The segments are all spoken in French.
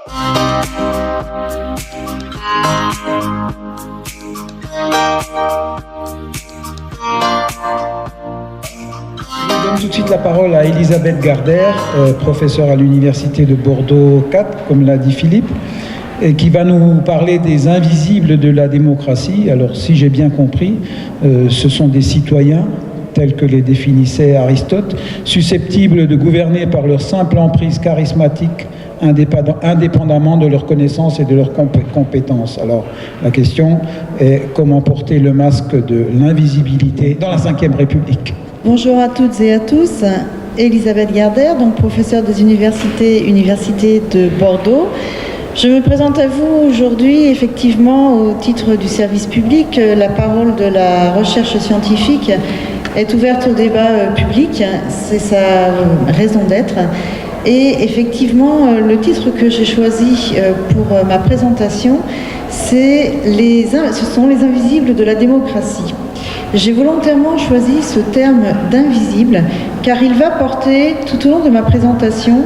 Je donne tout de suite la parole à Elisabeth Gardère, professeure à l'Université de Bordeaux 4, comme l'a dit Philippe, et qui va nous parler des invisibles de la démocratie. Alors, si j'ai bien compris, ce sont des citoyens, tels que les définissait Aristote, susceptibles de gouverner par leur simple emprise charismatique, indépendamment de leurs connaissances et de leurs compétences. Alors, la question est comment porter le masque de l'invisibilité dans la Ve République. Bonjour à toutes et à tous. Elisabeth Gardère, donc professeure des universités de Bordeaux. Je me présente à vous aujourd'hui, effectivement, au titre du service public. La parole de la recherche scientifique est ouverte au débat public. C'est sa raison d'être. Et effectivement, le titre que j'ai choisi pour ma présentation, ce sont les invisibles de la démocratie. J'ai volontairement choisi ce terme d'invisible car il va porter tout au long de ma présentation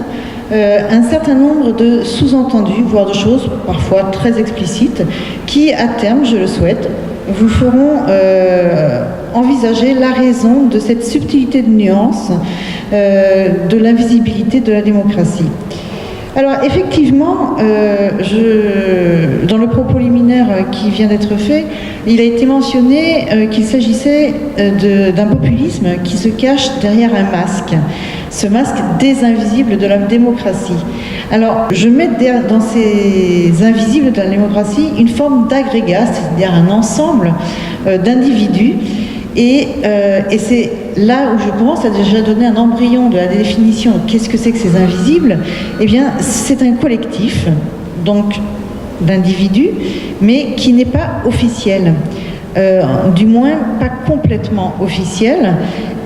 un certain nombre de sous-entendus, voire de choses parfois très explicites, qui à terme, je le souhaite, vous feront envisager la raison de cette subtilité de nuance de l'invisibilité de la démocratie. Alors effectivement, dans le propos liminaire qui vient d'être fait, il a été mentionné qu'il s'agissait d'un populisme qui se cache derrière un masque, ce masque des invisibles de la démocratie. Alors je mets dans ces invisibles de la démocratie une forme d'agrégat, c'est-à-dire un ensemble d'individus. Et c'est là où je commence à déjà donner un embryon de la définition. Qu'est-ce que c'est que ces invisibles ? Eh bien, c'est un collectif, donc d'individus, mais qui n'est pas officiel. Du moins, pas complètement officiel.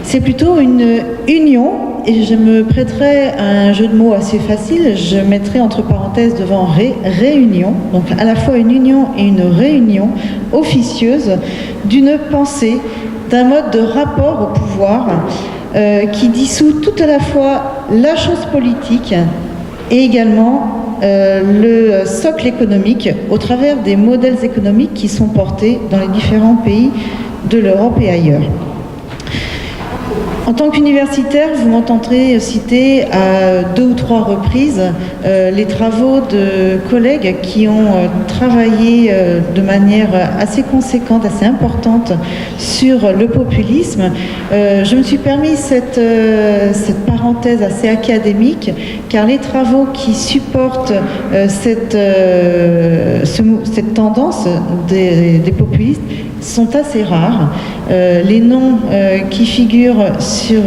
C'est plutôt une union, et je me prêterai à un jeu de mots assez facile. Je mettrai entre parenthèses devant réunion, donc à la fois une union et une réunion officieuse d'une pensée, d'un mode de rapport au pouvoir qui dissout tout à la fois la chose politique et également le socle économique au travers des modèles économiques qui sont portés dans les différents pays de l'Europe et ailleurs. En tant qu'universitaire, vous m'entendrez citer à 2 ou 3 reprises les travaux de collègues qui ont travaillé de manière assez conséquente, assez importante sur le populisme. Je me suis permis cette parenthèse assez académique, car les travaux qui supportent cette tendance des populistes sont assez rares. Les noms qui figurent sur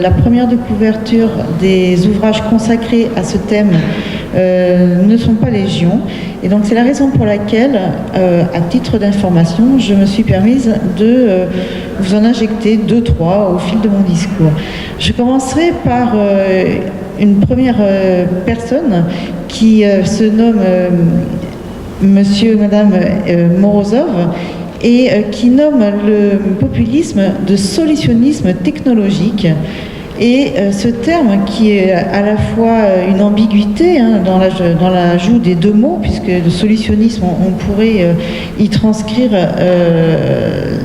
la première de couverture des ouvrages consacrés à ce thème ne sont pas légion. Et donc c'est la raison pour laquelle, à titre d'information, je me suis permise de vous en injecter 2-3 au fil de mon discours. Je commencerai par une première personne qui se nomme Monsieur et Madame Morozov, et qui nomme le populisme de solutionnisme technologique. Et ce terme qui est à la fois une ambiguïté dans l'ajout des 2 mots, puisque le solutionnisme, on pourrait y transcrire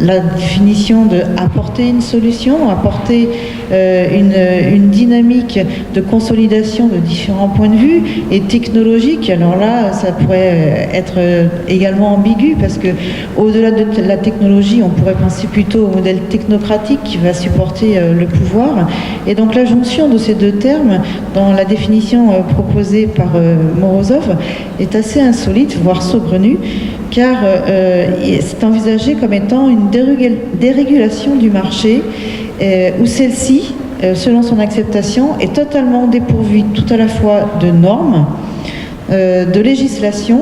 la définition de apporter une solution, apporter une dynamique de consolidation de différents points de vue, et technologique. Alors là, ça pourrait être également ambigu, parce que au-delà de la technologie, on pourrait penser plutôt au modèle technocratique qui va supporter le pouvoir. Et donc la jonction de ces 2 termes dans la définition proposée par Morozov est assez insolite, voire saugrenue, car c'est envisagé comme étant une dérégulation du marché où celle-ci, selon son acceptation, est totalement dépourvue tout à la fois de normes, de législation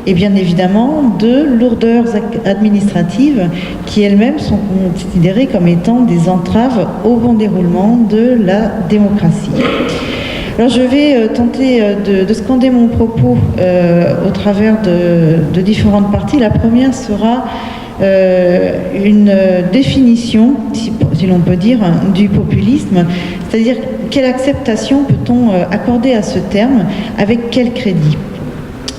et bien évidemment de lourdeurs administratives qui elles-mêmes sont considérées comme étant des entraves au bon déroulement de la démocratie. Alors je vais tenter de scander mon propos au travers de différentes parties. La première sera une définition, si l'on peut dire, du populisme, c'est-à-dire quelle acceptation peut-on accorder à ce terme, avec quel crédit.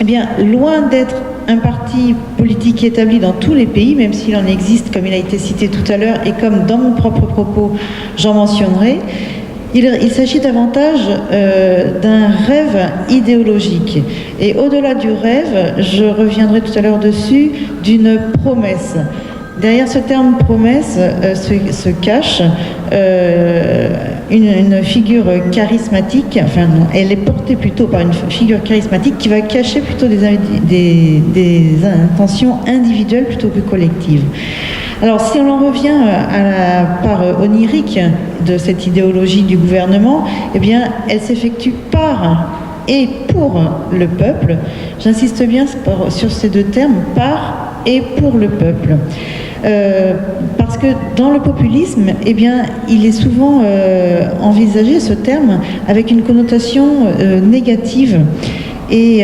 eh bien, loin d'être un parti politique établi dans tous les pays, même s'il en existe, comme il a été cité tout à l'heure, et comme dans mon propre propos, j'en mentionnerai, il s'agit davantage d'un rêve idéologique. Et au-delà du rêve, je reviendrai tout à l'heure dessus, d'une promesse. Derrière ce terme promesse se cache une figure charismatique, enfin non, elle est portée plutôt par une figure charismatique qui va cacher plutôt des intentions individuelles plutôt que collectives. Alors si on en revient à la part onirique de cette idéologie du gouvernement, eh bien elle s'effectue par et pour le peuple. J'insiste bien sur ces deux termes, par et pour le peuple. Parce que dans le populisme, eh bien, il est souvent envisagé ce terme avec une connotation négative. Et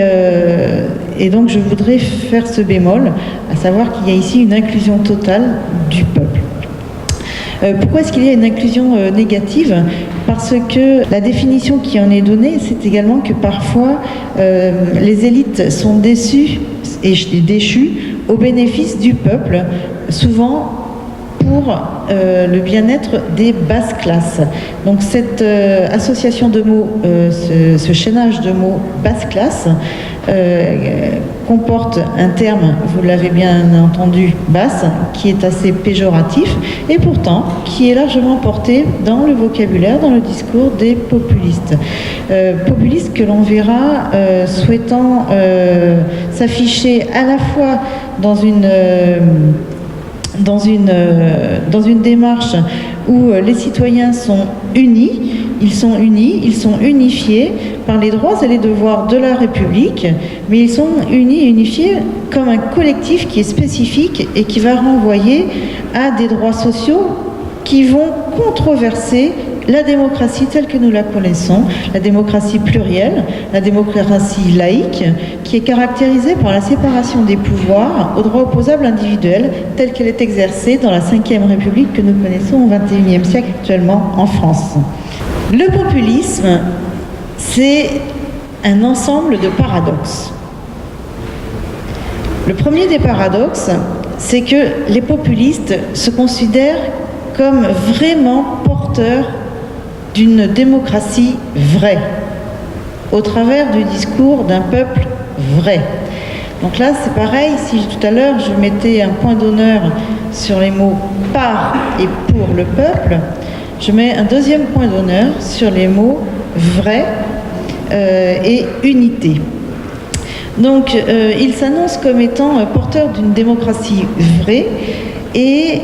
donc je voudrais faire ce bémol, à savoir qu'il y a ici une inclusion totale du peuple. Pourquoi est-ce qu'il y a une inclusion négative? Parce que la définition qui en est donnée, c'est également que parfois les élites sont déçues et déchues au bénéfice du peuple, souvent pour le bien-être des basses classes. Donc cette association de mots, ce chaînage de mots basse classe, comporte un terme, vous l'avez bien entendu, basse, qui est assez péjoratif, et pourtant qui est largement porté dans le vocabulaire, dans le discours des populistes. Populistes que l'on verra souhaitant s'afficher à la fois dans une démarche où les citoyens sont unis, ils sont unifiés par les droits et les devoirs de la République, mais ils sont unis et unifiés comme un collectif qui est spécifique et qui va renvoyer à des droits sociaux qui vont controverser la démocratie telle que nous la connaissons, la démocratie plurielle, la démocratie laïque, qui est caractérisée par la séparation des pouvoirs aux droits opposables individuels, telle qu'elle est exercée dans la Ve République que nous connaissons au XXIe siècle actuellement en France. Le populisme, c'est un ensemble de paradoxes. Le premier des paradoxes, c'est que les populistes se considèrent comme vraiment porteurs d'une démocratie vraie, au travers du discours d'un peuple vrai. Donc là, c'est pareil, si tout à l'heure je mettais un point d'honneur sur les mots « par » et « pour le peuple », je mets un deuxième point d'honneur sur les mots « vrai » et « unité ». Donc, il s'annonce comme étant porteur d'une démocratie vraie et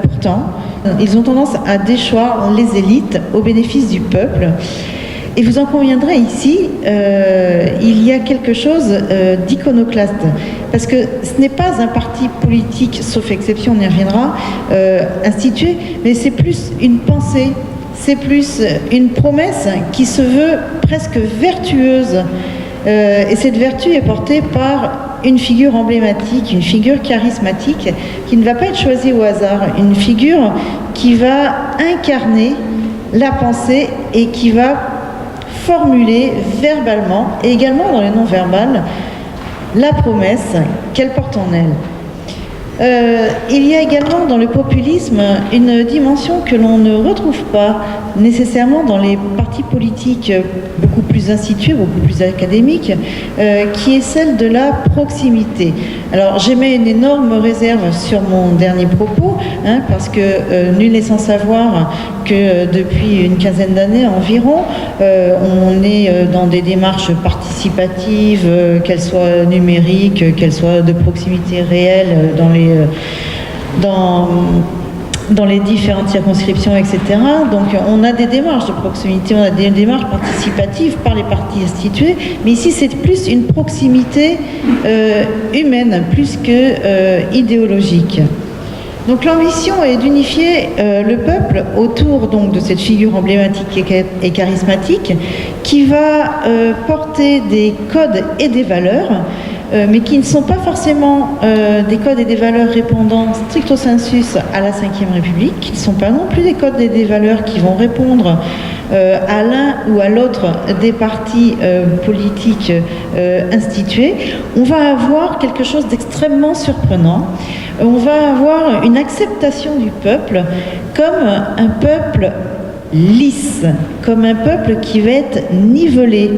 pourtant, ils ont tendance à déchoir les élites au bénéfice du peuple. Et vous en conviendrez ici, il y a quelque chose d'iconoclaste. Parce que ce n'est pas un parti politique, sauf exception, on y reviendra, institué, mais c'est plus une pensée, c'est plus une promesse qui se veut presque vertueuse. Et cette vertu est portée par une figure emblématique, une figure charismatique qui ne va pas être choisie au hasard, une figure qui va incarner la pensée et qui va formuler verbalement et également dans le non-verbal la promesse qu'elle porte en elle. Il y a également dans le populisme une dimension que l'on ne retrouve pas nécessairement dans les partis politiques beaucoup plus institués, beaucoup plus académiques, qui est celle de la proximité. Alors j'émets une énorme réserve sur mon dernier propos, parce que nul n'est sans savoir que depuis une quinzaine d'années environ, on est dans des démarches participatives, qu'elles soient numériques, qu'elles soient de proximité réelle dans les différentes circonscriptions, etc. Donc on a des démarches de proximité, on a des démarches participatives par les partis institués, mais ici c'est plus une proximité humaine, plus que idéologique. Donc l'ambition est d'unifier le peuple autour donc, de cette figure emblématique et charismatique qui va porter des codes et des valeurs mais qui ne sont pas forcément des codes et des valeurs répondant stricto sensus à la Ve République, qui ne sont pas non plus des codes et des valeurs qui vont répondre à l'un ou à l'autre des partis politiques institués. On va avoir quelque chose d'extrêmement surprenant. On va avoir une acceptation du peuple comme un peuple lisse, comme un peuple qui va être nivelé,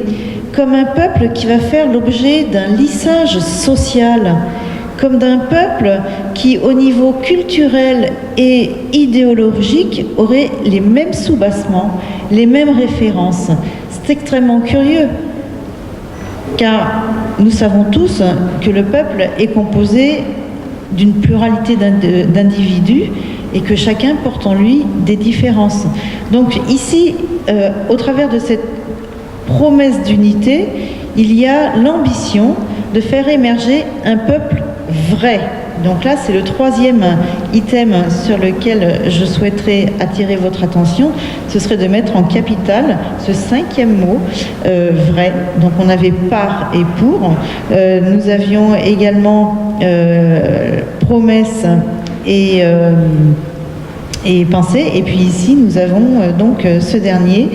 comme un peuple qui va faire l'objet d'un lissage social, comme d'un peuple qui, au niveau culturel et idéologique, aurait les mêmes soubassements, les mêmes références. C'est extrêmement curieux, car nous savons tous que le peuple est composé d'une pluralité d'individus et que chacun porte en lui des différences. Donc ici, au travers de cette promesse d'unité, il y a l'ambition de faire émerger un peuple vrai. Donc là, c'est le troisième item sur lequel je souhaiterais attirer votre attention. Ce serait de mettre en capitale ce cinquième mot, vrai. Donc on avait par et pour. Nous avions également promesse et pensée. Et puis ici, nous avons donc ce dernier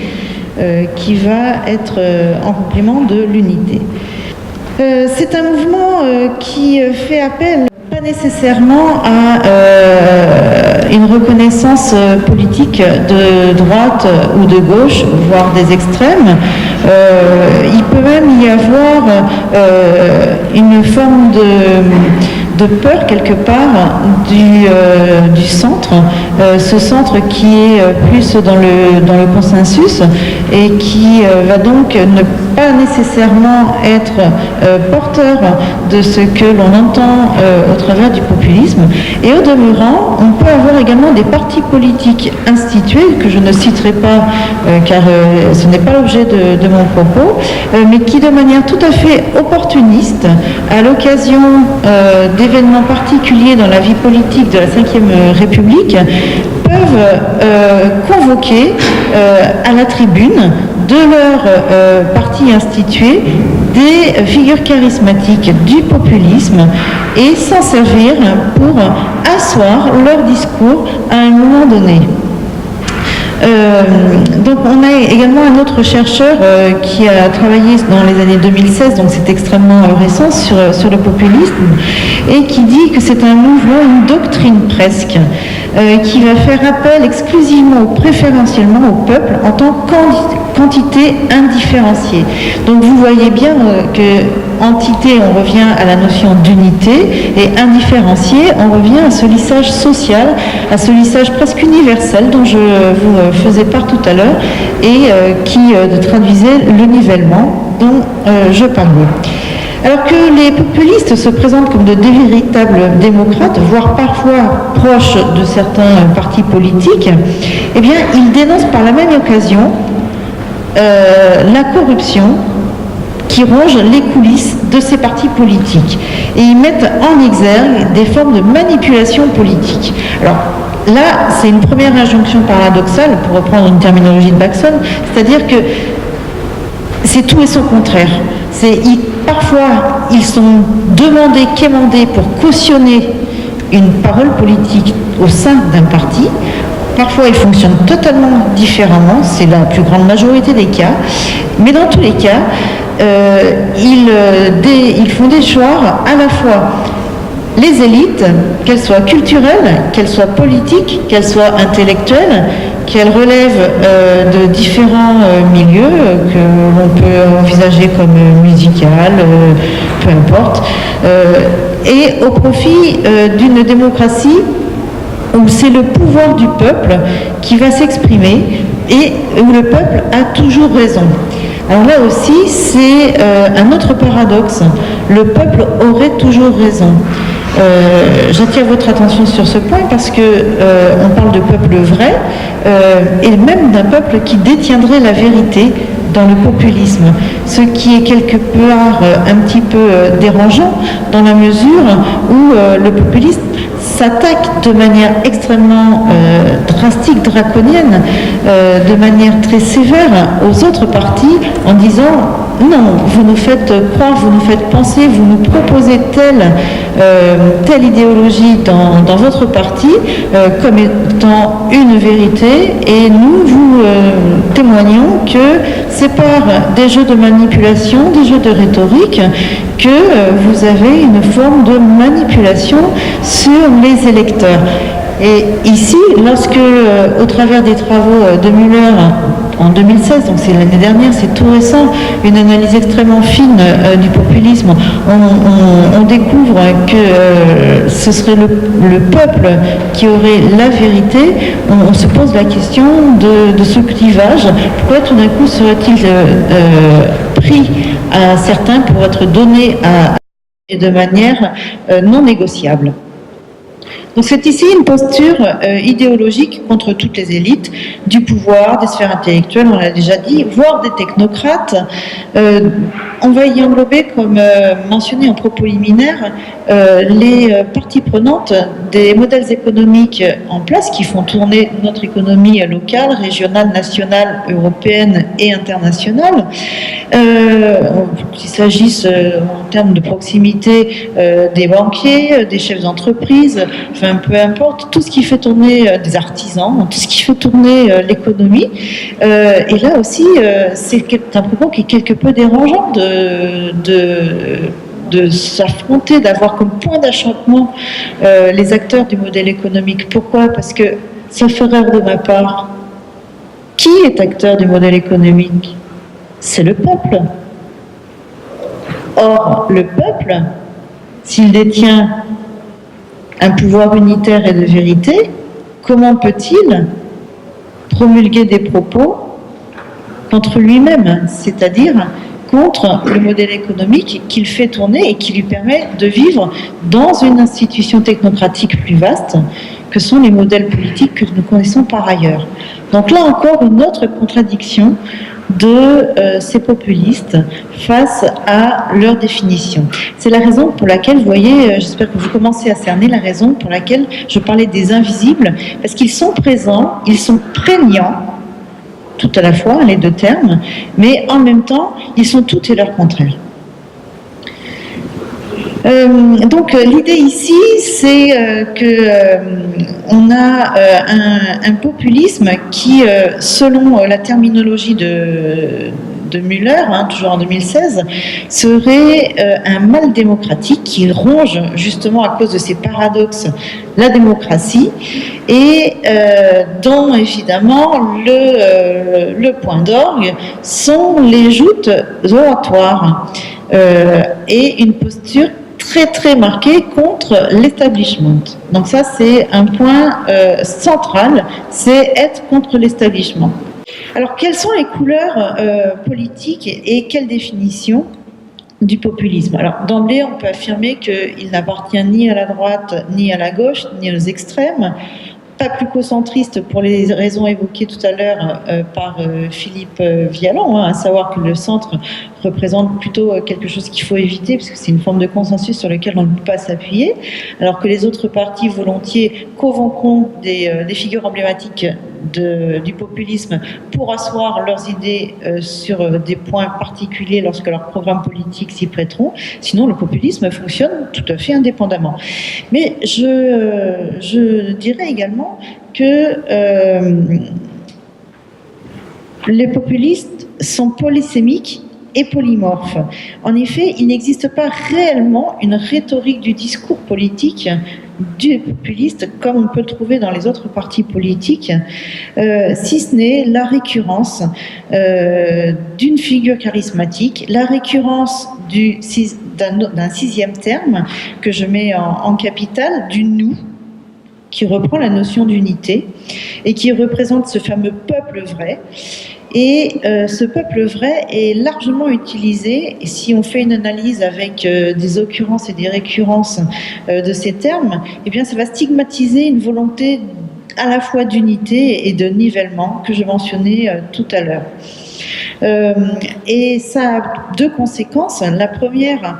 qui va être en complément de l'unité. C'est un mouvement qui fait appel pas nécessairement à une reconnaissance politique de droite ou de gauche, voire des extrêmes. Il peut même y avoir une forme de peur quelque part du centre, ce centre qui est plus dans le consensus et qui va donc ne pas nécessairement être porteur de ce que l'on entend au travers du populisme. Et au demeurant, on peut avoir également des partis politiques institués, que je ne citerai pas car ce n'est pas l'objet de mon propos, mais qui de manière tout à fait opportuniste, à l'occasion d'événements particuliers dans la vie politique de la Ve République, peuvent convoquer à la tribune de leur parti institué des figures charismatiques du populisme et s'en servir pour asseoir leur discours à un moment donné. Donc on a également un autre chercheur qui a travaillé dans les années 2016, donc c'est extrêmement récent, sur le populisme, et qui dit que c'est un mouvement, une doctrine presque, qui va faire appel exclusivement ou préférentiellement au peuple en tant qu'entité indifférenciée. Donc vous voyez bien que entité, on revient à la notion d'unité, et indifférencié, on revient à ce lissage social, à ce lissage presque universel dont je vous faisais part tout à l'heure et qui traduisait le nivellement dont je parlais. Alors que les populistes se présentent comme de véritables démocrates, voire parfois proches de certains partis politiques, eh bien, ils dénoncent par la même occasion la corruption qui ronge les coulisses de ces partis politiques. Et ils mettent en exergue des formes de manipulation politique. Alors, là, c'est une première injonction paradoxale, pour reprendre une terminologie de Bergson, c'est-à-dire que c'est tout et son contraire. Parfois, ils sont demandés, quémandés pour cautionner une parole politique au sein d'un parti. Parfois, ils fonctionnent totalement différemment, c'est la plus grande majorité des cas. Mais dans tous les cas, ils font des choix à la fois les élites, qu'elles soient culturelles, qu'elles soient politiques, qu'elles soient intellectuelles, qu'elles relèvent de différents milieux que l'on peut envisager comme musical, peu importe, et au profit d'une démocratie où c'est le pouvoir du peuple qui va s'exprimer et où le peuple a toujours raison. Alors là aussi, c'est un autre paradoxe. Le peuple aurait toujours raison. J'attire votre attention sur ce point parce que on parle de peuple vrai et même d'un peuple qui détiendrait la vérité dans le populisme, ce qui est quelque part un petit peu dérangeant dans la mesure où le populisme s'attaque de manière extrêmement drastique, draconienne, de manière très sévère aux autres partis en disant non, vous nous faites croire, vous nous faites penser, vous nous proposez telle idéologie dans votre parti comme étant une vérité, et nous vous témoignons que c'est par des jeux de manipulation, des jeux de rhétorique, que vous avez une forme de manipulation sur les électeurs. Et ici, lorsque, au travers des travaux de Müller en 2016, donc c'est l'année dernière, c'est tout récent, une analyse extrêmement fine du populisme, on découvre que ce serait le peuple qui aurait la vérité. On se pose la question de ce clivage. Pourquoi tout d'un coup serait-il pris à certains pour être donné et de manière non négociable? Donc c'est ici une posture idéologique contre toutes les élites, du pouvoir, des sphères intellectuelles, on l'a déjà dit, voire des technocrates. On va y englober, comme mentionné en propos liminaire, les parties prenantes des modèles économiques en place qui font tourner notre économie locale, régionale, nationale, européenne et internationale. Qu'il s'agisse en termes de proximité des banquiers, des chefs d'entreprise, enfin peu importe, tout ce qui fait tourner des artisans, tout ce qui fait tourner l'économie. Et là aussi, c'est un propos qui est quelque peu dérangeant de s'affronter, d'avoir comme point d'achoppement les acteurs du modèle économique. Pourquoi? Parce que, sauf erreur de ma part, qui est acteur du modèle économique? C'est le peuple. Or, le peuple, s'il détient un pouvoir unitaire et de vérité, comment peut-il promulguer des propos contre lui-même, c'est-à-dire contre le modèle économique qu'il fait tourner et qui lui permet de vivre dans une institution technocratique plus vaste que sont les modèles politiques que nous connaissons par ailleurs. Donc là encore, une autre contradiction de ces populistes face à leur définition. C'est la raison pour laquelle, vous voyez, j'espère que vous commencez à cerner la raison pour laquelle je parlais des invisibles, parce qu'ils sont présents, ils sont prégnants, tout à la fois, les deux termes, mais en même temps, ils sont tout et leur contraire. Donc l'idée ici, c'est on a un populisme qui, selon la terminologie de Müller, toujours en 2016, serait un mal démocratique qui ronge justement à cause de ces paradoxes la démocratie et dont évidemment le point d'orgue sont les joutes oratoires et une posture très très marquée contre l'establishment. Donc ça c'est un point central, c'est être contre l'establishment. Alors quelles sont les couleurs politiques et quelle définition du populisme? Alors d'emblée on peut affirmer qu'il n'appartient ni à la droite, ni à la gauche, ni aux extrêmes. Pas plus qu'au-centriste pour les raisons évoquées tout à l'heure par Philippe Vialon, à savoir que le centre représente plutôt quelque chose qu'il faut éviter, puisque c'est une forme de consensus sur lequel on ne peut pas s'appuyer, alors que les autres partis volontiers convoqueront des figures emblématiques du populisme pour asseoir leurs idées sur des points particuliers lorsque leurs programmes politiques s'y prêteront. Sinon, le populisme fonctionne tout à fait indépendamment. Mais je dirais également que les populistes sont polysémiques et polymorphes. En effet, il n'existe pas réellement une rhétorique du discours politique du populiste comme on peut le trouver dans les autres partis politiques, si ce n'est la récurrence d'une figure charismatique, la récurrence d'un sixième terme que je mets en capital, du « nous », qui reprend la notion d'unité et qui représente ce fameux peuple vrai. Et ce peuple vrai est largement utilisé, et si on fait une analyse avec des occurrences et des récurrences de ces termes, eh bien ça va stigmatiser une volonté à la fois d'unité et de nivellement que je mentionnais tout à l'heure. Et ça a deux conséquences. La première,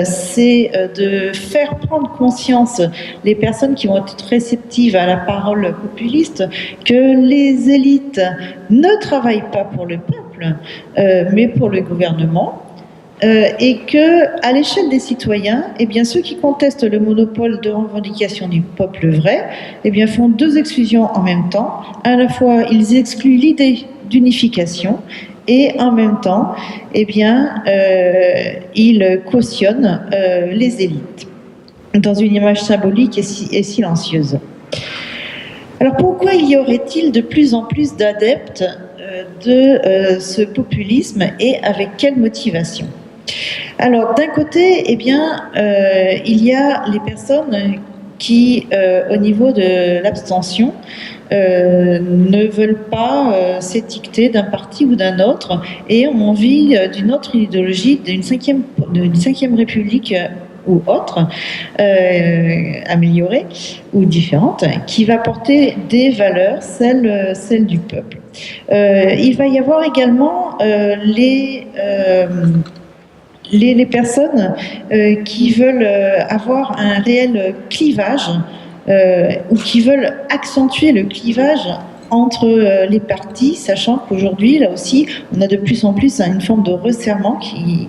c'est de faire prendre conscience les personnes qui vont être réceptives à la parole populiste que les élites ne travaillent pas pour le peuple, peuple, mais pour le gouvernement. Et que, à l'échelle des citoyens, eh bien, ceux qui contestent le monopole de revendication du peuple vrai, eh bien, font deux exclusions en même temps. À la fois, ils excluent l'idée d'unification et en même temps, eh bien, ils cautionnent les élites dans une image symbolique et silencieuse. Alors pourquoi il y aurait-il de plus en plus d'adeptes de ce populisme et avec quelle motivation ? Alors, d'un côté, eh bien, il y a les personnes qui, au niveau de l'abstention, ne veulent pas s'étiqueter d'un parti ou d'un autre et ont envie d'une autre idéologie, d'une cinquième république ou autre, améliorée ou différente, qui va porter des valeurs, celles du peuple. Il va y avoir également les personnes qui veulent avoir un réel clivage ou qui veulent accentuer le clivage entre les partis, sachant qu'aujourd'hui, là aussi, on a de plus en plus une forme de resserrement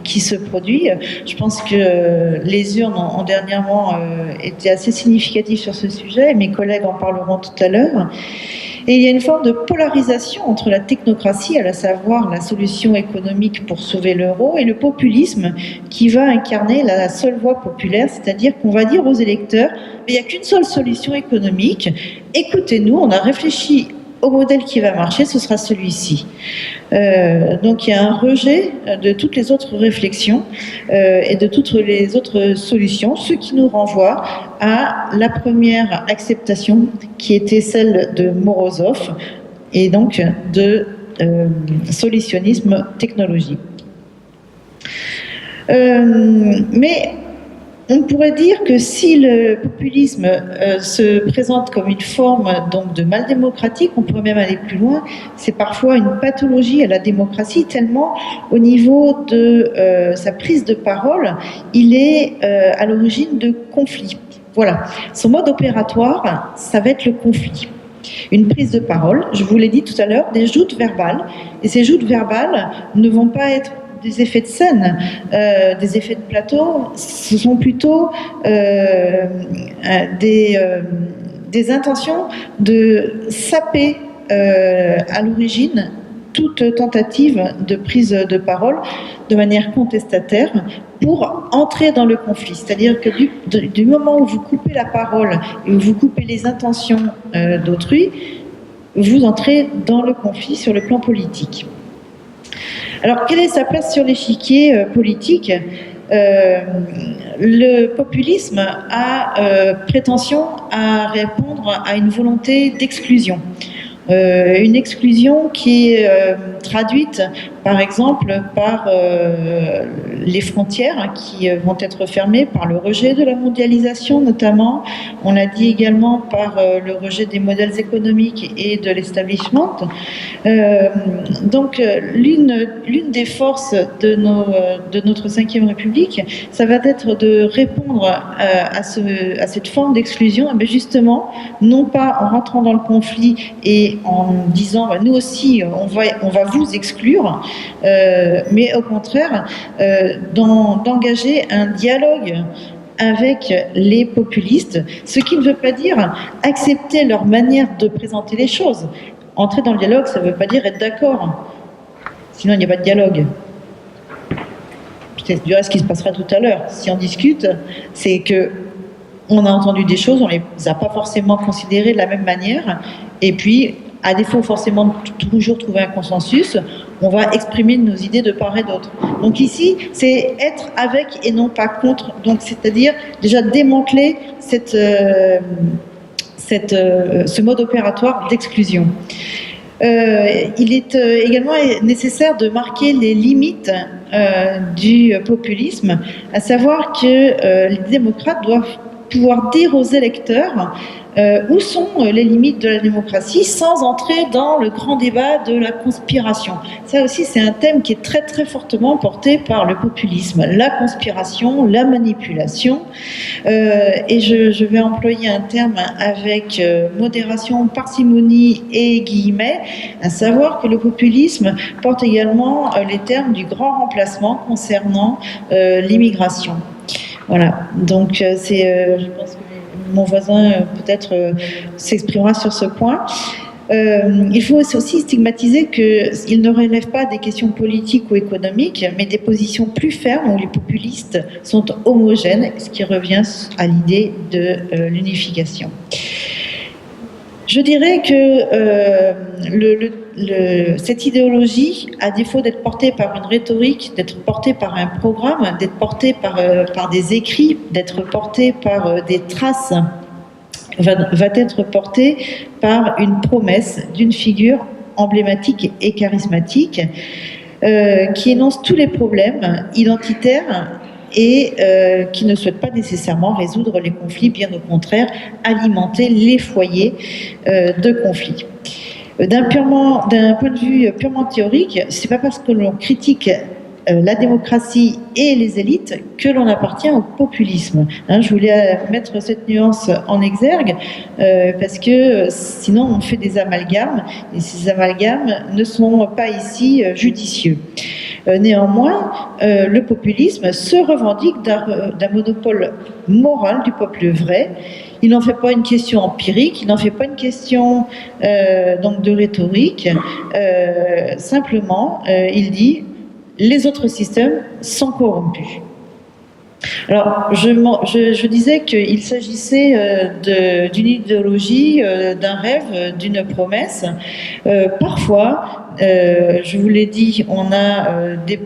qui se produit. Je pense que les urnes ont dernièrement été assez significatives sur ce sujet, et mes collègues en parleront tout à l'heure. Et il y a une forme de polarisation entre la technocratie, à savoir la solution économique pour sauver l'euro, et le populisme qui va incarner la seule voie populaire, c'est-à-dire qu'on va dire aux électeurs, il n'y a qu'une seule solution économique, écoutez-nous, on a réfléchi au modèle qui va marcher, ce sera celui-ci. Donc il y a un rejet de toutes les autres réflexions et de toutes les autres solutions, ce qui nous renvoie à la première acceptation qui était celle de Morozov et donc de solutionnisme technologique. Mais on pourrait dire que si le populisme se présente comme une forme donc, de mal démocratique, on pourrait même aller plus loin, c'est parfois une pathologie à la démocratie, tellement au niveau de sa prise de parole, il est à l'origine de conflits. Voilà, son mode opératoire, ça va être le conflit. Une prise de parole, je vous l'ai dit tout à l'heure, des joutes verbales, et ces joutes verbales ne vont pas être des effets de scène, des effets de plateau, ce sont plutôt des intentions de saper à l'origine toute tentative de prise de parole de manière contestataire pour entrer dans le conflit. C'est-à-dire que du moment où vous coupez la parole et où vous coupez les intentions d'autrui, vous entrez dans le conflit sur le plan politique. Alors, quelle est sa place sur l'échiquier politique ? Le populisme a prétention à répondre à une volonté d'exclusion. Une exclusion qui est traduite, par exemple, par les frontières qui vont être fermées par le rejet de la mondialisation, notamment. On l'a dit également par le rejet des modèles économiques et de l'establishment. Donc, l'une des forces de notre Ve République, ça va être de répondre à cette forme d'exclusion, mais justement, non pas en rentrant dans le conflit et en disant nous aussi on va vous exclure, mais au contraire d'engager un dialogue avec les populistes, ce qui ne veut pas dire accepter leur manière de présenter les choses. Entrer dans le dialogue, ça ne veut pas dire être d'accord, sinon il n'y a pas de dialogue. C'est du reste ce qui se passera tout à l'heure. Si on discute, c'est que on a entendu des choses, on ne les a pas forcément considérées de la même manière, et puis à défaut forcément de toujours trouver un consensus, on va exprimer nos idées de part et d'autre. Donc ici, c'est être avec et non pas contre. Donc c'est-à-dire déjà démanteler ce mode opératoire d'exclusion. Il est également nécessaire de marquer les limites du populisme, à savoir que les démocrates doivent pouvoir dire aux électeurs où sont les limites de la démocratie sans entrer dans le grand débat de la conspiration. Ça aussi, c'est un thème qui est très très fortement porté par le populisme. La conspiration, la manipulation. Et je vais employer un terme avec modération, parcimonie et guillemets, à savoir que le populisme porte également les termes du grand remplacement concernant l'immigration. Voilà, donc je pense que mon voisin peut-être s'exprimera sur ce point. Il faut aussi stigmatiser qu'il ne relève pas des questions politiques ou économiques, mais des positions plus fermes où les populistes sont homogènes, ce qui revient à l'idée de l'unification. Je dirais que cette idéologie, à défaut d'être portée par une rhétorique, d'être portée par un programme, d'être portée par des écrits, d'être portée par des traces, va être portée par une promesse d'une figure emblématique et charismatique qui énonce tous les problèmes identitaires et qui ne souhaite pas nécessairement résoudre les conflits, bien au contraire, alimenter les foyers de conflits. D'un point de vue purement théorique, c'est pas parce que l'on critique la démocratie et les élites que l'on appartient au populisme. Je voulais mettre cette nuance en exergue parce que sinon on fait des amalgames et ces amalgames ne sont pas ici judicieux. Néanmoins, le populisme se revendique d'un monopole moral du peuple vrai. Il n'en fait pas une question empirique, il n'en fait pas une question donc de rhétorique. Simplement, il dit les autres systèmes sont corrompus. Alors, je disais qu'il s'agissait d'une idéologie, d'un rêve, d'une promesse. Parfois, je vous l'ai dit, on a des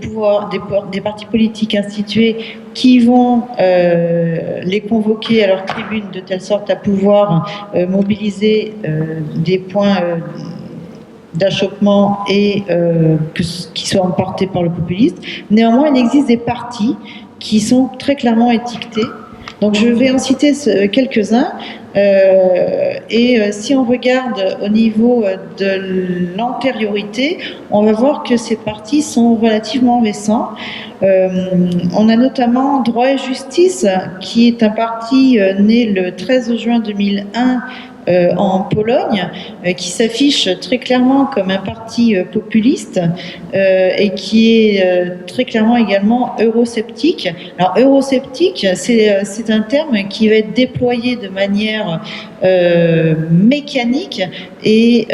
partis politiques institués qui vont les convoquer à leur tribune de telle sorte à pouvoir mobiliser des points d'achoppement et qui soient emportés par le populisme. Néanmoins, il existe des partis qui sont très clairement étiquetés. Donc je vais en citer quelques-uns. Si on regarde au niveau de l'antériorité, on va voir que ces partis sont relativement récents. On a notamment Droit et Justice, qui est un parti né le 13 juin 2001 en Pologne, qui s'affiche très clairement comme un parti populiste et qui est très clairement également eurosceptique. Alors eurosceptique, c'est un terme qui va être déployé de manière mécanique et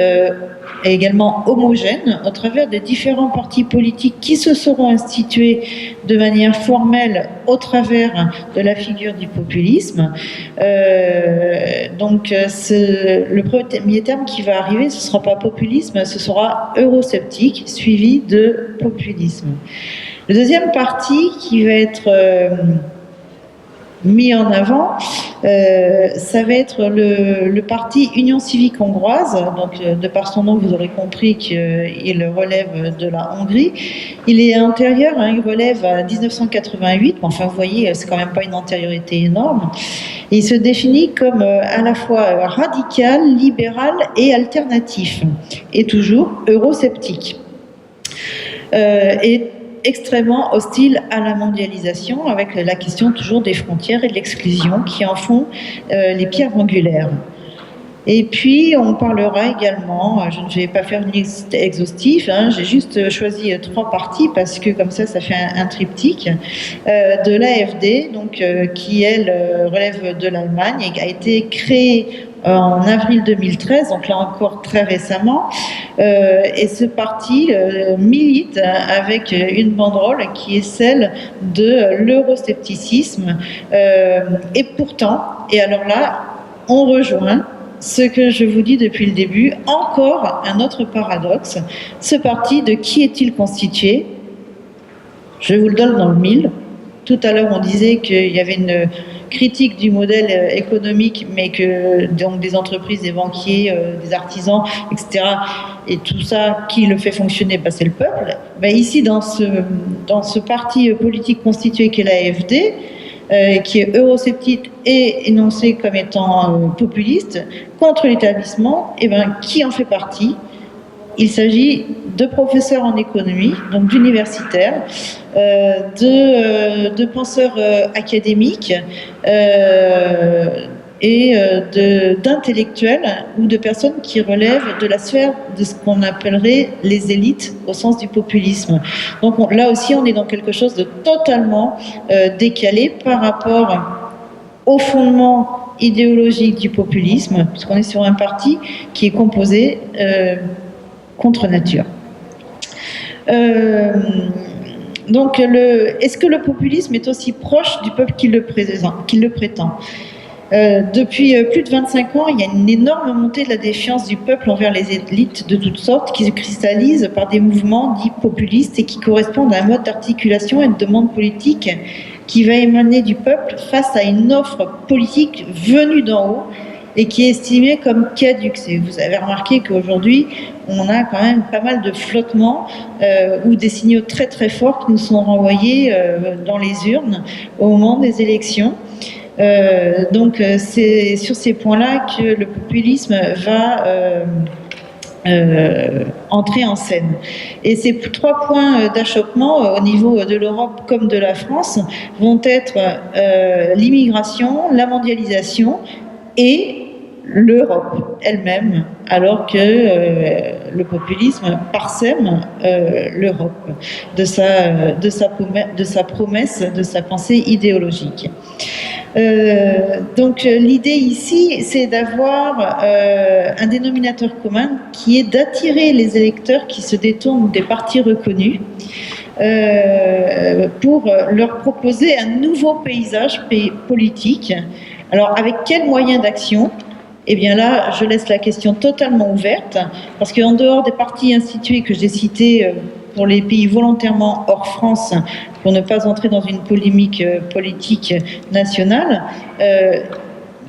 également homogène au travers des différents partis politiques qui se seront institués de manière formelle au travers de la figure du populisme. Donc le premier terme qui va arriver, ce ne sera pas populisme, ce sera eurosceptique suivi de populisme. Le deuxième parti qui va être mis en avant, ça va être le parti Union civique hongroise. Donc, de par son nom, vous aurez compris qu'il relève de la Hongrie. Il est antérieur, il relève à 1988. Enfin, vous voyez, c'est quand même pas une antériorité énorme. Et il se définit comme à la fois radical, libéral et alternatif, et toujours eurosceptique. Et extrêmement hostile à la mondialisation, avec la question toujours des frontières et de l'exclusion qui en font les pierres angulaires. Et puis, on parlera également, je ne vais pas faire une liste exhaustive, j'ai juste choisi 3 partis parce que comme ça fait un triptyque, de l'AfD, donc, qui, elle, relève de l'Allemagne et qui a été créée en avril 2013, donc là encore très récemment, et ce parti milite avec une banderole qui est celle de l'euroscepticisme, et pourtant, et alors là, on rejoint ce que je vous dis depuis le début, encore un autre paradoxe. Ce parti, de qui est-il constitué? Je vous le donne dans le mille. Tout à l'heure, on disait qu'il y avait une critique du modèle économique, mais que donc des entreprises, des banquiers, des artisans, etc., et tout ça, qui le fait fonctionner, c'est le peuple. Ici, dans ce parti politique constitué qu'est l'AfD, qui est eurosceptique et énoncé comme étant populiste, contre l'établissement, qui en fait partie? Il s'agit de professeurs en économie, donc d'universitaires, de penseurs académiques et d'intellectuels ou de personnes qui relèvent de la sphère de ce qu'on appellerait les élites au sens du populisme. Donc là aussi, on est dans quelque chose de totalement décalé par rapport au fondement idéologique du populisme, puisqu'on est sur un parti qui est composé contre nature. Donc, est-ce que le populisme est aussi proche du peuple qu'il le prétend? Depuis plus de 25 ans, il y a une énorme montée de la défiance du peuple envers les élites de toutes sortes qui se cristallisent par des mouvements dits populistes et qui correspondent à un mode d'articulation et de demande politique qui va émaner du peuple face à une offre politique venue d'en haut et qui est estimée comme caduque. Vous avez remarqué qu'aujourd'hui, on a quand même pas mal de flottements ou des signaux très très forts qui nous sont renvoyés dans les urnes au moment des élections. Donc c'est sur ces points-là que le populisme va entrer en scène. Et ces 3 points d'achoppement au niveau de l'Europe comme de la France vont être l'immigration, la mondialisation et l'Europe elle-même, alors que le populisme parsème l'Europe de sa promesse, de sa pensée idéologique. Donc l'idée ici, c'est d'avoir un dénominateur commun qui est d'attirer les électeurs qui se détournent des partis reconnus pour leur proposer un nouveau paysage politique. Alors avec quels moyens d'action? Eh bien là, je laisse la question totalement ouverte, parce qu'en dehors des partis institués que j'ai cités pour les pays volontairement hors France, pour ne pas entrer dans une polémique politique nationale,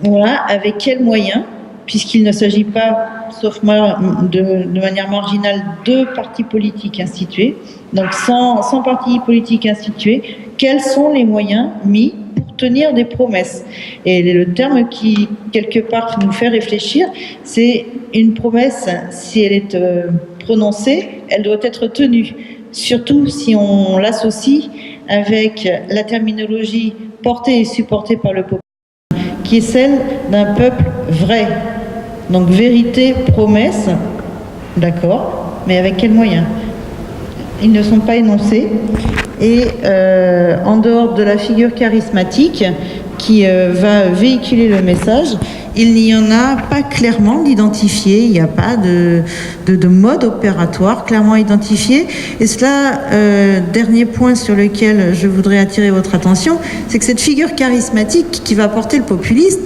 voilà, avec quels moyens, puisqu'il ne s'agit pas, sauf de manière marginale, de partis politiques institués, donc sans partis politiques institués, quels sont les moyens mis pour tenir des promesses? Et le terme qui, quelque part, nous fait réfléchir, c'est une promesse, si elle est prononcée, elle doit être tenue. Surtout si on l'associe avec la terminologie portée et supportée par le peuple, qui est celle d'un peuple vrai. Donc vérité, promesse, d'accord, mais avec quels moyens? Ils ne sont pas énoncés. Et en dehors de la figure charismatique qui va véhiculer le message, il n'y en a pas clairement d'identifié, il n'y a pas de mode opératoire clairement identifié. Et cela, dernier point sur lequel je voudrais attirer votre attention, c'est que cette figure charismatique qui va porter le populisme,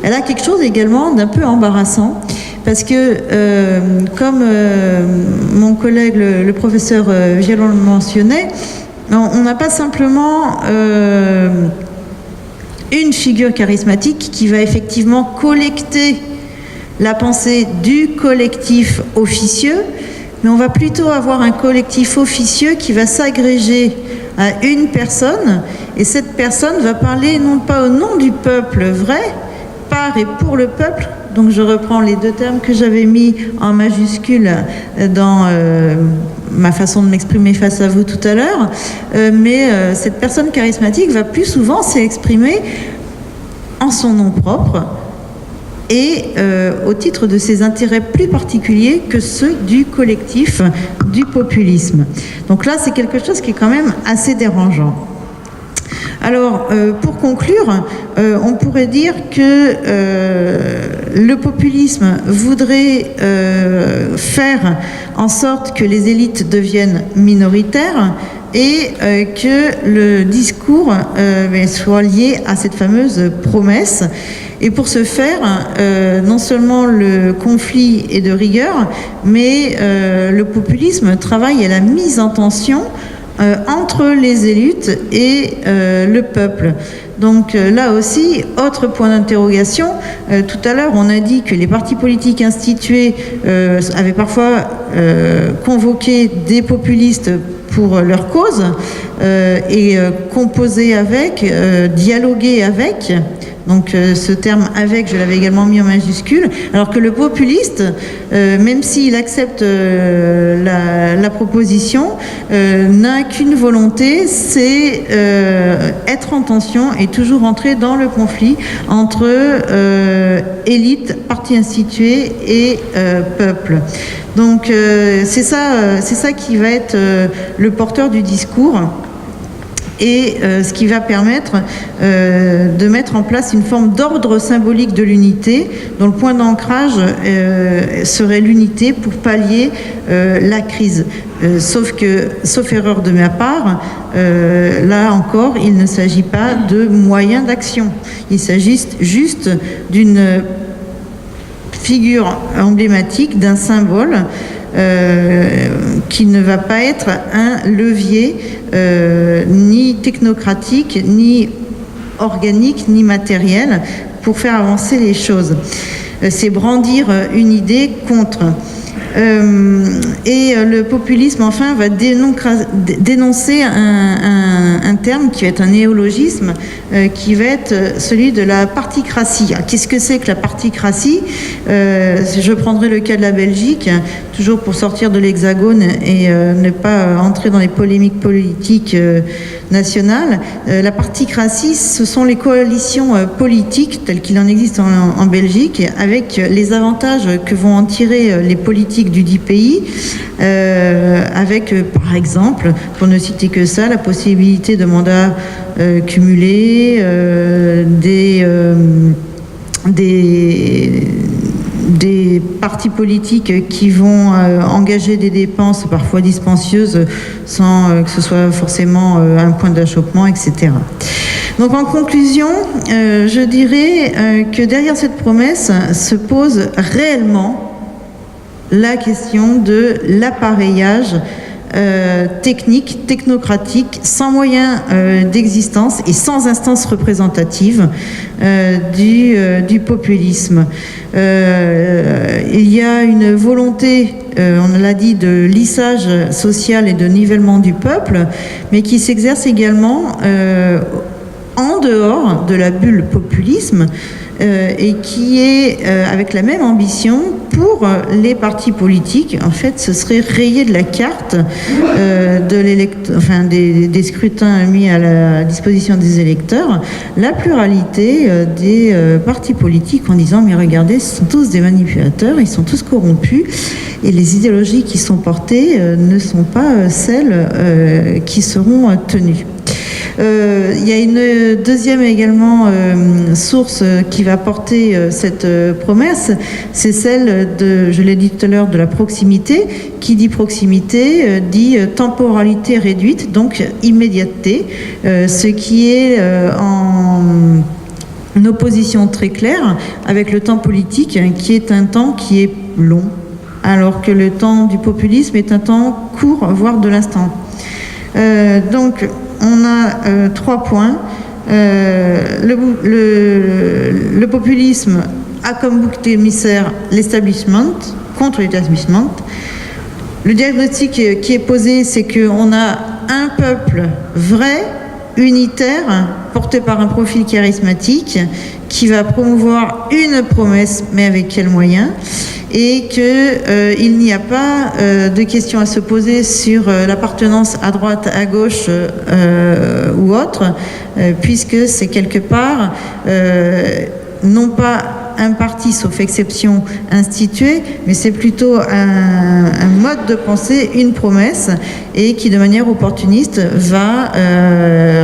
elle a quelque chose également d'un peu embarrassant. Parce que, comme mon collègue, le professeur Vialon le mentionnait, on n'a pas simplement une figure charismatique qui va effectivement collecter la pensée du collectif officieux, mais on va plutôt avoir un collectif officieux qui va s'agréger à une personne, et cette personne va parler non pas au nom du peuple vrai, par et pour le peuple. Donc je reprends les 2 termes que j'avais mis en majuscule dans ma façon de m'exprimer face à vous tout à l'heure, mais cette personne charismatique va plus souvent s'exprimer en son nom propre et au titre de ses intérêts plus particuliers que ceux du collectif du populisme. Donc là, c'est quelque chose qui est quand même assez dérangeant. Alors, pour conclure, on pourrait dire que le populisme voudrait faire en sorte que les élites deviennent minoritaires et que le discours soit lié à cette fameuse promesse. Et pour ce faire, non seulement le conflit est de rigueur, mais le populisme travaille à la mise en tension entre les élites et le peuple. Donc là aussi, autre point d'interrogation. Tout à l'heure, on a dit que les partis politiques institués avaient parfois convoqué des populistes pour leur cause et composer avec, dialoguer avec. Donc ce terme « avec », je l'avais également mis en majuscule, alors que le populiste, même s'il accepte la proposition, n'a qu'une volonté, c'est être en tension et toujours entrer dans le conflit entre élite, parti institué et peuple. Donc c'est ça qui va être le porteur du discours. Et ce qui va permettre de mettre en place une forme d'ordre symbolique de l'unité, dont le point d'ancrage serait l'unité pour pallier la crise. Sauf erreur de ma part, là encore, il ne s'agit pas de moyens d'action. Il s'agit juste d'une figure emblématique, d'un symbole qui ne va pas être un levier ni technocratique, ni organique, ni matériel pour faire avancer les choses. C'est brandir une idée contre. Et le populisme, enfin, va dénoncer un terme qui va être un néologisme, qui va être celui de la particratie. Qu'est-ce que c'est que la particratie ? Je prendrai le cas de la Belgique, toujours pour sortir de l'hexagone et ne pas entrer dans les polémiques politiques nationales. La particratie, ce sont les coalitions politiques, telles qu'il en existe en Belgique, avec les avantages que vont en tirer les politiques du dit pays, avec par exemple, pour ne citer que ça, la possibilité de mandats cumulés, des partis politiques qui vont engager des dépenses parfois dispendieuses sans que ce soit forcément un point d'achoppement, etc. Donc en conclusion, je dirais que derrière cette promesse se pose réellement la question de l'appareillage technique, technocratique, sans moyens d'existence et sans instance représentative du populisme. Il y a une volonté, on l'a dit, de lissage social et de nivellement du peuple, mais qui s'exerce également en dehors de la bulle populisme, et qui est avec la même ambition pour les partis politiques. En fait, ce serait rayer de la carte des scrutins mis à la disposition des électeurs la pluralité des partis politiques en disant mais regardez, ce sont tous des manipulateurs, ils sont tous corrompus et les idéologies qui sont portées ne sont pas celles qui seront tenues. Il y a une deuxième également source qui va porter cette promesse, c'est celle de, je l'ai dit tout à l'heure, de la proximité. Qui dit proximité dit temporalité réduite, donc immédiateté, ce qui est en opposition très claire avec le temps politique, qui est un temps qui est long, alors que le temps du populisme est un temps court, voire de l'instant. Donc, on a 3 points. Le populisme a comme bouc émissaire l'establishment, contre l'establishment. Le diagnostic qui est posé, c'est qu'on a un peuple vrai, unitaire, porté par un profil charismatique, qui va promouvoir une promesse, mais avec quels moyens ? Et qu'il n'y a pas de question à se poser sur l'appartenance à droite, à gauche ou autre, puisque c'est quelque part non pas un parti, sauf exception, institué, mais c'est plutôt un mode de pensée, une promesse, et qui de manière opportuniste va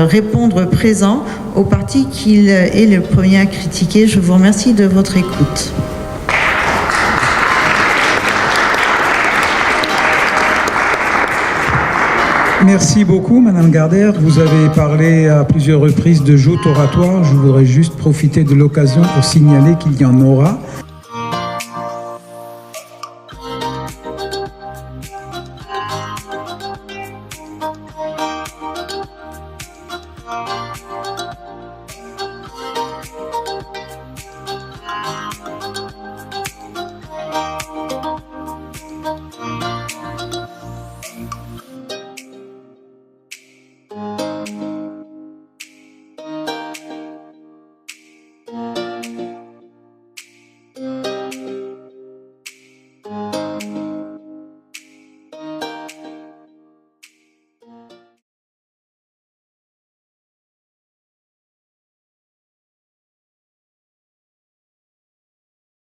répondre présent au parti qu'il est le premier à critiquer. Je vous remercie de votre écoute. Merci beaucoup, Madame Gardère. Vous avez parlé à plusieurs reprises de joutes oratoires. Je voudrais juste profiter de l'occasion pour signaler qu'il y en aura.